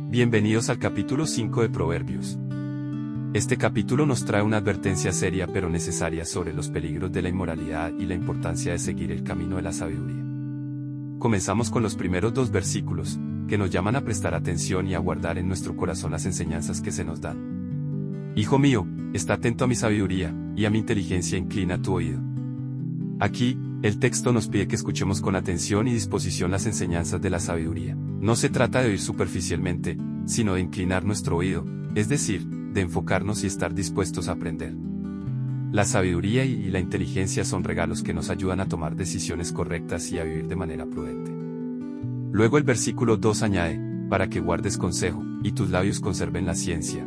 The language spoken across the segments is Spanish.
Bienvenidos al capítulo 5 de Proverbios. Este capítulo nos trae una advertencia seria pero necesaria sobre los peligros de la inmoralidad y la importancia de seguir el camino de la sabiduría. Comenzamos con los primeros dos versículos, que nos llaman a prestar atención y a guardar en nuestro corazón las enseñanzas que se nos dan. Hijo mío, está atento a mi sabiduría, y a mi inteligencia inclina tu oído. Aquí, el texto nos pide que escuchemos con atención y disposición las enseñanzas de la sabiduría. No se trata de oír superficialmente, sino de inclinar nuestro oído, es decir, de enfocarnos y estar dispuestos a aprender. La sabiduría y la inteligencia son regalos que nos ayudan a tomar decisiones correctas y a vivir de manera prudente. Luego el versículo 2 añade, para que guardes consejo, y tus labios conserven la ciencia.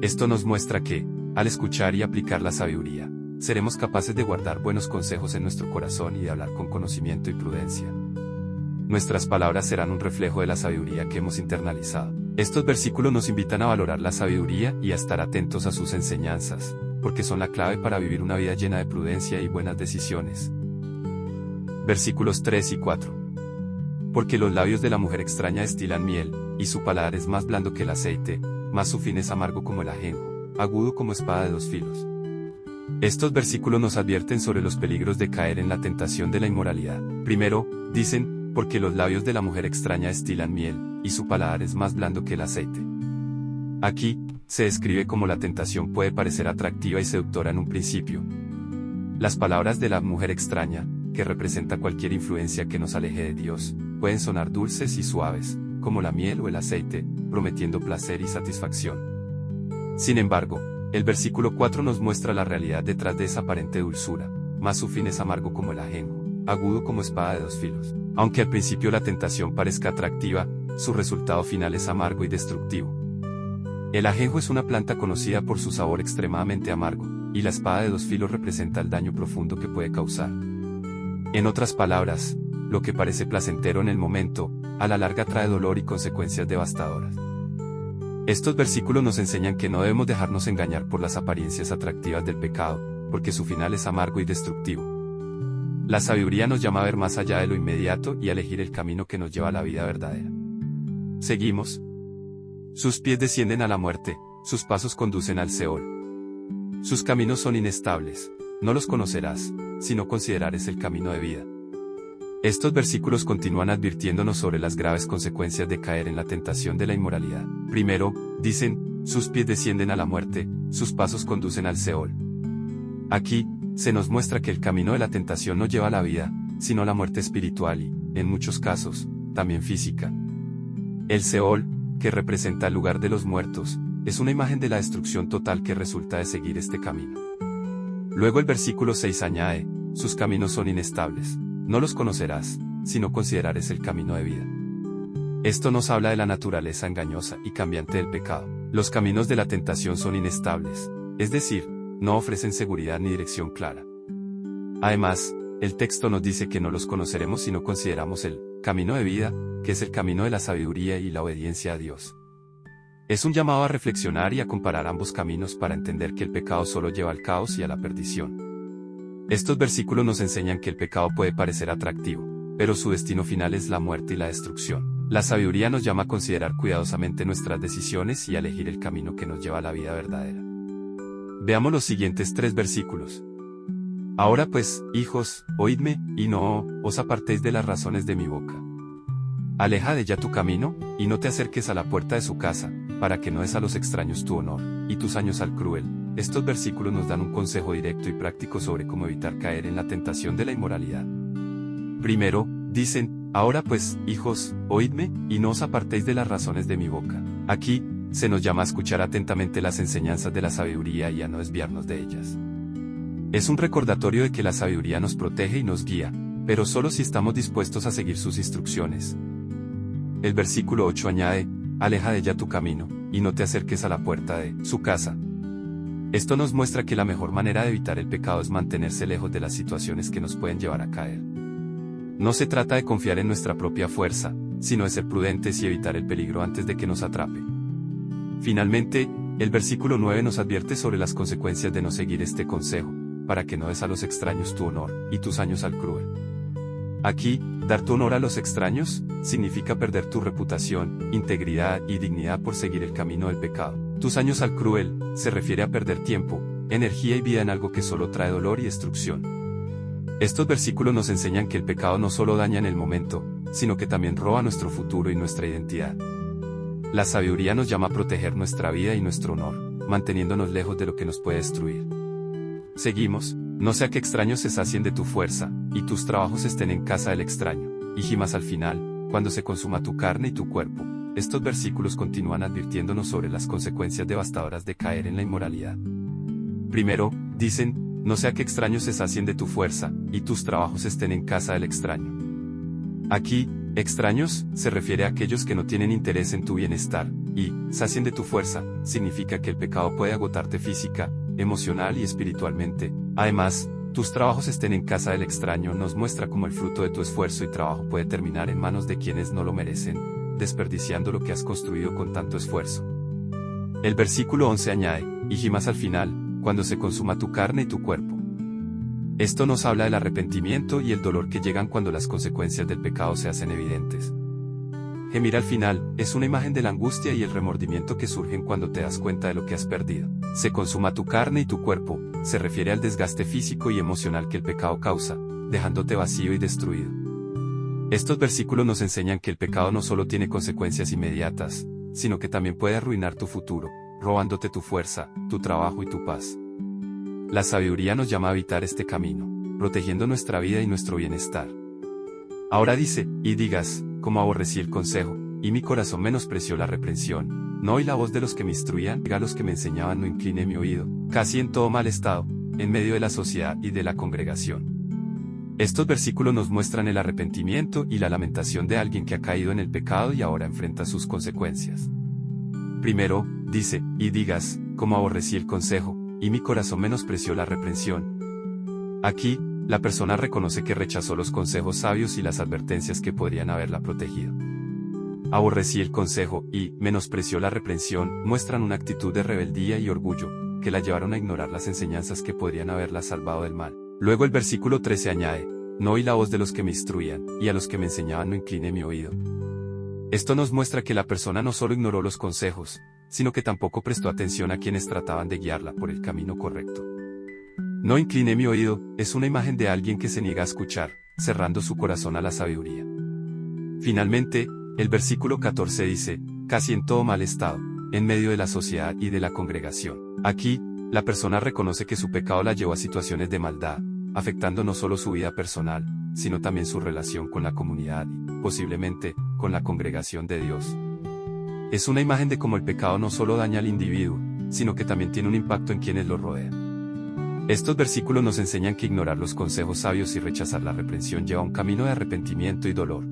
Esto nos muestra que, al escuchar y aplicar la sabiduría, seremos capaces de guardar buenos consejos en nuestro corazón y de hablar con conocimiento y prudencia. Nuestras palabras serán un reflejo de la sabiduría que hemos internalizado. Estos versículos nos invitan a valorar la sabiduría y a estar atentos a sus enseñanzas, porque son la clave para vivir una vida llena de prudencia y buenas decisiones. Versículos 3 y 4. Porque los labios de la mujer extraña destilan miel, y su paladar es más blando que el aceite, mas su fin es amargo como el ajenjo, agudo como espada de dos filos. Estos versículos nos advierten sobre los peligros de caer en la tentación de la inmoralidad. Primero, dicen, porque los labios de la mujer extraña destilan miel, y su paladar es más blando que el aceite. Aquí, se describe cómo la tentación puede parecer atractiva y seductora en un principio. Las palabras de la mujer extraña, que representa cualquier influencia que nos aleje de Dios, pueden sonar dulces y suaves, como la miel o el aceite, prometiendo placer y satisfacción. Sin embargo, el versículo 4 nos muestra la realidad detrás de esa aparente dulzura, mas su fin es amargo como el ajenjo, agudo como espada de dos filos. Aunque al principio la tentación parezca atractiva, su resultado final es amargo y destructivo. El ajenjo es una planta conocida por su sabor extremadamente amargo, y la espada de dos filos representa el daño profundo que puede causar. En otras palabras, lo que parece placentero en el momento, a la larga trae dolor y consecuencias devastadoras. Estos versículos nos enseñan que no debemos dejarnos engañar por las apariencias atractivas del pecado, porque su final es amargo y destructivo. La sabiduría nos llama a ver más allá de lo inmediato y a elegir el camino que nos lleva a la vida verdadera. Seguimos. Sus pies descienden a la muerte, sus pasos conducen al Seol. Sus caminos son inestables, no los conocerás, si no considerares el camino de vida. Estos versículos continúan advirtiéndonos sobre las graves consecuencias de caer en la tentación de la inmoralidad. Primero, dicen, sus pies descienden a la muerte, sus pasos conducen al Seol. Aquí, se nos muestra que el camino de la tentación no lleva a la vida, sino a la muerte espiritual y, en muchos casos, también física. El Seol, que representa el lugar de los muertos, es una imagen de la destrucción total que resulta de seguir este camino. Luego el versículo 6 añade, sus caminos son inestables, no los conocerás, si no considerares el camino de vida. Esto nos habla de la naturaleza engañosa y cambiante del pecado. Los caminos de la tentación son inestables, es decir, no ofrecen seguridad ni dirección clara. Además, el texto nos dice que no los conoceremos si no consideramos el camino de vida, que es el camino de la sabiduría y la obediencia a Dios. Es un llamado a reflexionar y a comparar ambos caminos para entender que el pecado solo lleva al caos y a la perdición. Estos versículos nos enseñan que el pecado puede parecer atractivo, pero su destino final es la muerte y la destrucción. La sabiduría nos llama a considerar cuidadosamente nuestras decisiones y a elegir el camino que nos lleva a la vida verdadera. Veamos los siguientes 3 versículos. Ahora pues, hijos, oídme, y no os apartéis de las razones de mi boca. Aleja de ella tu camino, y no te acerques a la puerta de su casa, para que no des a los extraños tu honor, y tus años al cruel. Estos versículos nos dan un consejo directo y práctico sobre cómo evitar caer en la tentación de la inmoralidad. Primero, dicen, ahora pues, hijos, oídme, y no os apartéis de las razones de mi boca. Aquí, se nos llama a escuchar atentamente las enseñanzas de la sabiduría y a no desviarnos de ellas. Es un recordatorio de que la sabiduría nos protege y nos guía, pero solo si estamos dispuestos a seguir sus instrucciones. El versículo 8 añade, aleja de ella tu camino, y no te acerques a la puerta de su casa. Esto nos muestra que la mejor manera de evitar el pecado es mantenerse lejos de las situaciones que nos pueden llevar a caer. No se trata de confiar en nuestra propia fuerza, sino de ser prudentes y evitar el peligro antes de que nos atrape. Finalmente, el versículo 9 nos advierte sobre las consecuencias de no seguir este consejo, para que no des a los extraños tu honor, y tus años al cruel. Aquí, dar tu honor a los extraños, significa perder tu reputación, integridad y dignidad por seguir el camino del pecado. Tus años al cruel, se refiere a perder tiempo, energía y vida en algo que solo trae dolor y destrucción. Estos versículos nos enseñan que el pecado no solo daña en el momento, sino que también roba nuestro futuro y nuestra identidad. La sabiduría nos llama a proteger nuestra vida y nuestro honor, manteniéndonos lejos de lo que nos puede destruir. Seguimos, no sea que extraños se sacien de tu fuerza, y tus trabajos estén en casa del extraño, y gimas al final, cuando se consuma tu carne y tu cuerpo. Estos versículos continúan advirtiéndonos sobre las consecuencias devastadoras de caer en la inmoralidad. Primero, dicen, no sea que extraños se sacien de tu fuerza, y tus trabajos estén en casa del extraño. Aquí, extraños, se refiere a aquellos que no tienen interés en tu bienestar, y, sacien de tu fuerza, significa que el pecado puede agotarte física, emocional y espiritualmente. Además, tus trabajos estén en casa del extraño nos muestra cómo el fruto de tu esfuerzo y trabajo puede terminar en manos de quienes no lo merecen, desperdiciando lo que has construido con tanto esfuerzo. El versículo 11 añade, y gimas al final, cuando se consuma tu carne y tu cuerpo. Esto nos habla del arrepentimiento y el dolor que llegan cuando las consecuencias del pecado se hacen evidentes. Gemir al final, es una imagen de la angustia y el remordimiento que surgen cuando te das cuenta de lo que has perdido. Se consuma tu carne y tu cuerpo, se refiere al desgaste físico y emocional que el pecado causa, dejándote vacío y destruido. Estos versículos nos enseñan que el pecado no solo tiene consecuencias inmediatas, sino que también puede arruinar tu futuro, robándote tu fuerza, tu trabajo y tu paz. La sabiduría nos llama a evitar este camino, protegiendo nuestra vida y nuestro bienestar. Ahora dice, y digas, como aborrecí el consejo, y mi corazón menospreció la reprensión, no oí la voz de los que me instruían, a los que me enseñaban no incliné mi oído, casi en todo mal estado, en medio de la sociedad y de la congregación. Estos versículos nos muestran el arrepentimiento y la lamentación de alguien que ha caído en el pecado y ahora enfrenta sus consecuencias. Primero, dice, y digas, como aborrecí el consejo, y mi corazón menospreció la reprensión. Aquí, la persona reconoce que rechazó los consejos sabios y las advertencias que podrían haberla protegido. Aborrecí el consejo y menospreció la reprensión muestran una actitud de rebeldía y orgullo, que la llevaron a ignorar las enseñanzas que podrían haberla salvado del mal. Luego el versículo 13 añade, no oí la voz de los que me instruían, y a los que me enseñaban no incliné mi oído. Esto nos muestra que la persona no solo ignoró los consejos, sino que tampoco prestó atención a quienes trataban de guiarla por el camino correcto. No incliné mi oído, es una imagen de alguien que se niega a escuchar, cerrando su corazón a la sabiduría. Finalmente, el versículo 14 dice, casi en todo mal estado, en medio de la sociedad y de la congregación. Aquí, la persona reconoce que su pecado la llevó a situaciones de maldad, afectando no solo su vida personal, sino también su relación con la comunidad y, posiblemente, con la congregación de Dios. Es una imagen de cómo el pecado no solo daña al individuo, sino que también tiene un impacto en quienes lo rodean. Estos versículos nos enseñan que ignorar los consejos sabios y rechazar la reprensión lleva a un camino de arrepentimiento y dolor.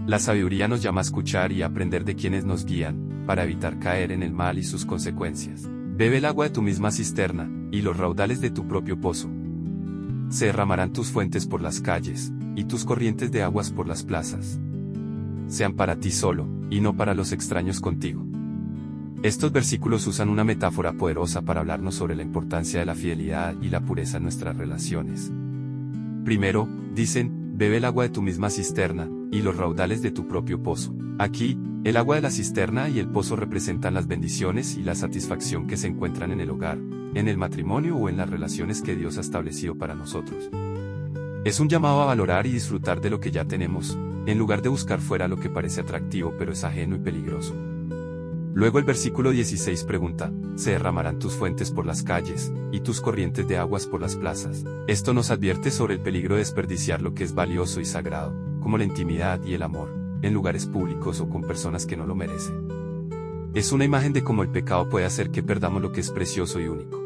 La sabiduría nos llama a escuchar y a aprender de quienes nos guían, para evitar caer en el mal y sus consecuencias. Bebe el agua de tu misma cisterna, y los raudales de tu propio pozo. Se derramarán tus fuentes por las calles, y tus corrientes de aguas por las plazas. Sean para ti solo, y no para los extraños contigo. Estos versículos usan una metáfora poderosa para hablarnos sobre la importancia de la fidelidad y la pureza en nuestras relaciones. Primero, dicen, bebe el agua de tu misma cisterna, y los raudales de tu propio pozo. Aquí, el agua de la cisterna y el pozo representan las bendiciones y la satisfacción que se encuentran en el hogar, en el matrimonio o en las relaciones que Dios ha establecido para nosotros. Es un llamado a valorar y disfrutar de lo que ya tenemos, en lugar de buscar fuera lo que parece atractivo pero es ajeno y peligroso. Luego el versículo 16 pregunta, se derramarán tus fuentes por las calles, y tus corrientes de aguas por las plazas. Esto nos advierte sobre el peligro de desperdiciar lo que es valioso y sagrado, como la intimidad y el amor, en lugares públicos o con personas que no lo merecen. Es una imagen de cómo el pecado puede hacer que perdamos lo que es precioso y único.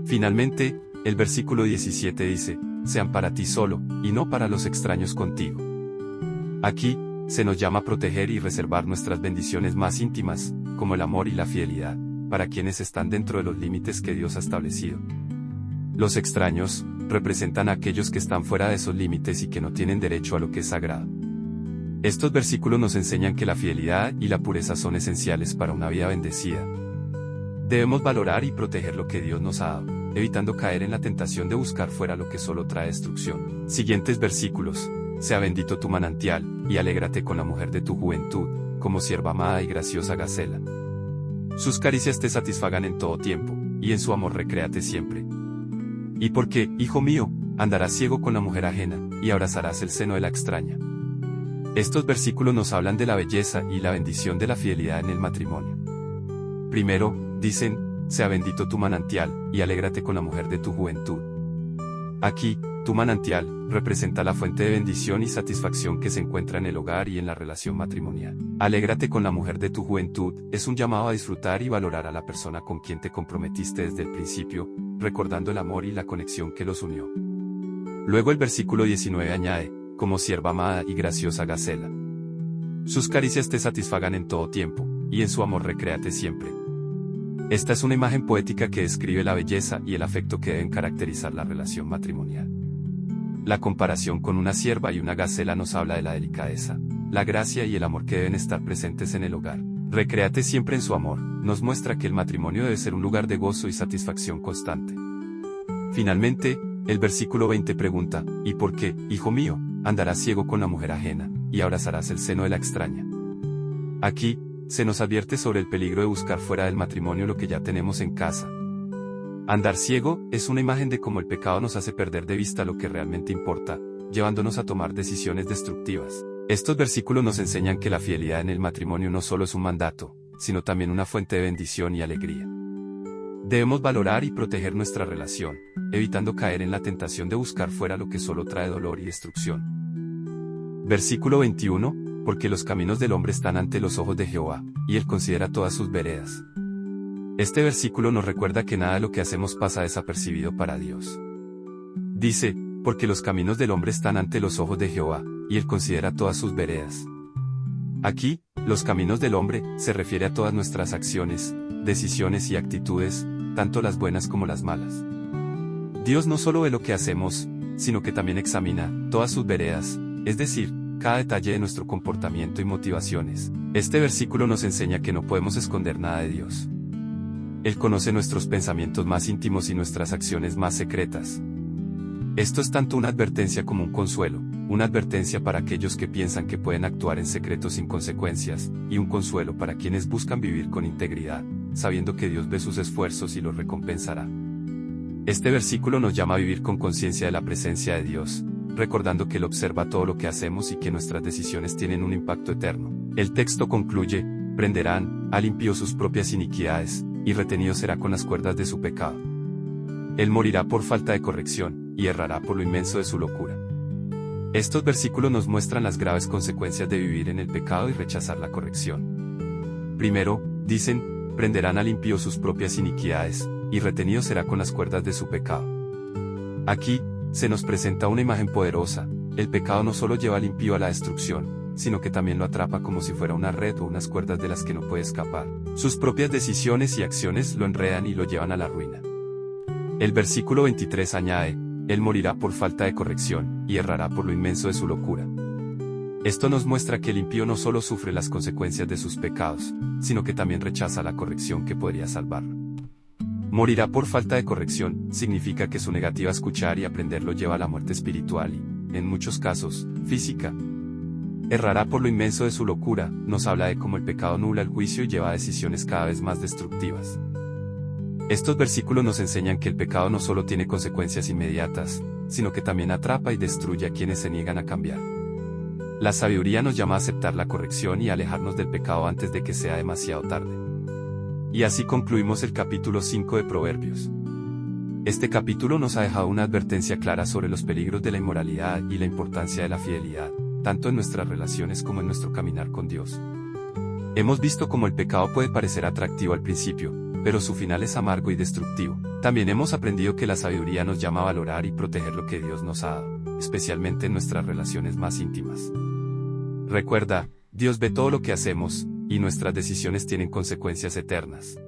Finalmente, el versículo 17 dice, sean para ti solo, y no para los extraños contigo. Aquí, se nos llama a proteger y reservar nuestras bendiciones más íntimas, como el amor y la fidelidad, para quienes están dentro de los límites que Dios ha establecido. Los extraños representan a aquellos que están fuera de esos límites y que no tienen derecho a lo que es sagrado. Estos versículos nos enseñan que la fidelidad y la pureza son esenciales para una vida bendecida. Debemos valorar y proteger lo que Dios nos ha dado, evitando caer en la tentación de buscar fuera lo que solo trae destrucción. Siguientes versículos. Sea bendito tu manantial, y alégrate con la mujer de tu juventud, como sierva amada y graciosa gacela. Sus caricias te satisfagan en todo tiempo, y en su amor recréate siempre. ¿Y por qué, hijo mío, andarás ciego con la mujer ajena, y abrazarás el seno de la extraña? Estos versículos nos hablan de la belleza y la bendición de la fidelidad en el matrimonio. Primero, dicen, sea bendito tu manantial, y alégrate con la mujer de tu juventud. Aquí, tu manantial, representa la fuente de bendición y satisfacción que se encuentra en el hogar y en la relación matrimonial. Alégrate con la mujer de tu juventud, es un llamado a disfrutar y valorar a la persona con quien te comprometiste desde el principio, recordando el amor y la conexión que los unió. Luego el versículo 19 añade, como sierva amada y graciosa gacela. Sus caricias te satisfagan en todo tiempo, y en su amor recréate siempre. Esta es una imagen poética que describe la belleza y el afecto que deben caracterizar la relación matrimonial. La comparación con una sierva y una gacela nos habla de la delicadeza, la gracia y el amor que deben estar presentes en el hogar. Recréate siempre en su amor, nos muestra que el matrimonio debe ser un lugar de gozo y satisfacción constante. Finalmente, el versículo 20 pregunta, ¿y por qué, hijo mío, andarás ciego con la mujer ajena, y abrazarás el seno de la extraña? Aquí, se nos advierte sobre el peligro de buscar fuera del matrimonio lo que ya tenemos en casa. Andar ciego es una imagen de cómo el pecado nos hace perder de vista lo que realmente importa, llevándonos a tomar decisiones destructivas. Estos versículos nos enseñan que la fidelidad en el matrimonio no solo es un mandato, sino también una fuente de bendición y alegría. Debemos valorar y proteger nuestra relación, evitando caer en la tentación de buscar fuera lo que solo trae dolor y destrucción. Versículo 21, porque los caminos del hombre están ante los ojos de Jehová, y él considera todas sus veredas. Este versículo nos recuerda que nada de lo que hacemos pasa desapercibido para Dios. Dice, porque los caminos del hombre están ante los ojos de Jehová, y él considera todas sus veredas. Aquí, los caminos del hombre, se refiere a todas nuestras acciones, decisiones y actitudes, tanto las buenas como las malas. Dios no solo ve lo que hacemos, sino que también examina todas sus veredas, es decir, cada detalle de nuestro comportamiento y motivaciones. Este versículo nos enseña que no podemos esconder nada de Dios. Él conoce nuestros pensamientos más íntimos y nuestras acciones más secretas. Esto es tanto una advertencia como un consuelo, una advertencia para aquellos que piensan que pueden actuar en secreto sin consecuencias, y un consuelo para quienes buscan vivir con integridad, sabiendo que Dios ve sus esfuerzos y los recompensará. Este versículo nos llama a vivir con conciencia de la presencia de Dios, recordando que Él observa todo lo que hacemos y que nuestras decisiones tienen un impacto eterno. El texto concluye, prenderán al impío sus propias iniquidades, y retenido será con las cuerdas de su pecado. Él morirá por falta de corrección, y errará por lo inmenso de su locura. Estos versículos nos muestran las graves consecuencias de vivir en el pecado y rechazar la corrección. Primero, dicen, prenderán al impío sus propias iniquidades, y retenido será con las cuerdas de su pecado. Aquí, se nos presenta una imagen poderosa, el pecado no solo lleva al impío a la destrucción, sino que también lo atrapa como si fuera una red o unas cuerdas de las que no puede escapar. Sus propias decisiones y acciones lo enredan y lo llevan a la ruina. El versículo 23 añade, Él morirá por falta de corrección, y errará por lo inmenso de su locura. Esto nos muestra que el impío no solo sufre las consecuencias de sus pecados, sino que también rechaza la corrección que podría salvarlo. Morirá por falta de corrección, significa que su negativa a escuchar y aprender lo lleva a la muerte espiritual y, en muchos casos, física. Errará por lo inmenso de su locura, nos habla de cómo el pecado nubla el juicio y lleva a decisiones cada vez más destructivas. Estos versículos nos enseñan que el pecado no solo tiene consecuencias inmediatas, sino que también atrapa y destruye a quienes se niegan a cambiar. La sabiduría nos llama a aceptar la corrección y a alejarnos del pecado antes de que sea demasiado tarde. Y así concluimos el capítulo 5 de Proverbios. Este capítulo nos ha dejado una advertencia clara sobre los peligros de la inmoralidad y la importancia de la fidelidad, tanto en nuestras relaciones como en nuestro caminar con Dios. Hemos visto cómo el pecado puede parecer atractivo al principio, pero su final es amargo y destructivo. También hemos aprendido que la sabiduría nos llama a valorar y proteger lo que Dios nos ha dado, especialmente en nuestras relaciones más íntimas. Recuerda, Dios ve todo lo que hacemos, y nuestras decisiones tienen consecuencias eternas.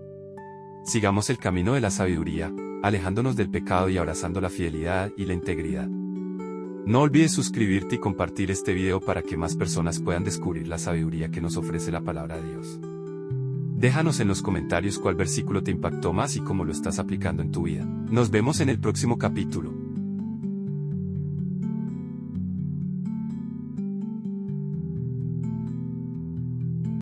Sigamos el camino de la sabiduría, alejándonos del pecado y abrazando la fidelidad y la integridad. No olvides suscribirte y compartir este video para que más personas puedan descubrir la sabiduría que nos ofrece la palabra de Dios. Déjanos en los comentarios cuál versículo te impactó más y cómo lo estás aplicando en tu vida. Nos vemos en el próximo capítulo.